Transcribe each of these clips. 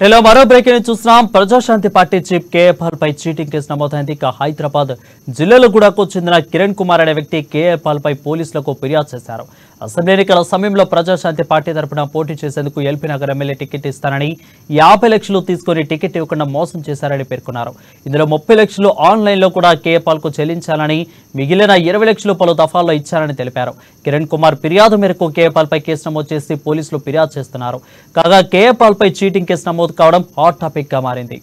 ఇలా మరో బ్రేకింగ్ చూస్తున్నాం. ప్రజాశాంతి పార్టీ చీఫ్ కేఏపాల్ పై చీటింగ్ కేసు నమోదైంది. ఇక హైదరాబాద్ జిల్లాలో గూడకు చెందిన కిరణ్ కుమార్ అనే వ్యక్తి కేఏపాల్ పై పోలీసులకు ఫిర్యాదు చేశారు. అసెంబ్లీ ఎన్నికల సమయంలో ప్రజాశాంతి పార్టీ తరపున పోటీ చేసేందుకు ఎల్బీ నగర్ ఎమ్మెల్యే టికెట్ ఇస్తానని 50 లక్షలు తీసుకుని టికెట్ ఇవ్వకుండా మోసం చేశారని పేర్కొన్నారు. ఇందులో 30 లక్షలు ఆన్లైన్లో కూడా కేఏపాల్ కు చెల్లించాలని, మిగిలిన 20 లక్షలు పలు దఫాల్లో ఇచ్చారని తెలిపారు. కిరణ్ కుమార్ ఫిర్యాదు మేరకు కేఏపాల్ పై కేసు నమోదు చేసి పోలీసులు ఫిర్యాదు చేస్తున్నారు. కాగా కేఏపాల్ పై చీటింగ్ కేసు నమోదు కావడం హాట్ టాపిక్ గా మారింది.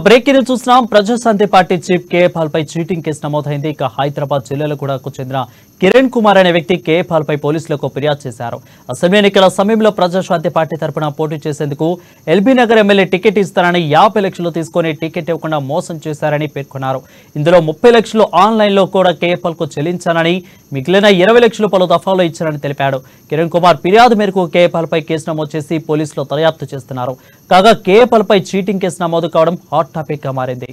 బ్రేకింగ్ చూస్తున్నాం. ప్రజాశాంతి పార్టీ చీఫ్ కేఏపాల్ పై చీటింగ్ కేసు నమోదైంది. ఇక హైదరాబాద్ జిల్లాలో కూడా చెందిన కిరణ్ కుమార్ అనే వ్యక్తి కేఏపాల్ పై పోలీసులకు ఫిర్యాదు చేశారు. అసెంబ్లీ ఎన్నికల సమయంలో ప్రజాశాంతి పార్టీ తరపున పోటీ చేసేందుకు ఎల్బీ నగర్ ఎమ్మెల్యే టికెట్ ఇస్తారని 50 లక్షలు తీసుకుని టికెట్ ఇవ్వకుండా మోసం చేశారని పేర్కొన్నారు. ఇందులో 30 లక్షలు ఆన్లైన్లో కూడా కేఏపాల్ కు చెల్లించాలని, మిగిలిన 20 లక్షలు పలు దఫాల్లో ఇచ్చారని తెలిపాడు. కిరణ్ కుమార్ ఫిర్యాదు మేరకు కేఏపాల్ పై కేసు నమోదు చేసి పోలీసులు దర్యాప్తు చేస్తున్నారు. కాగా కేఏపాల్ పై చీటింగ్ కేసు నమోదు కావడం హాట్ టాపిక్ గా మారింది.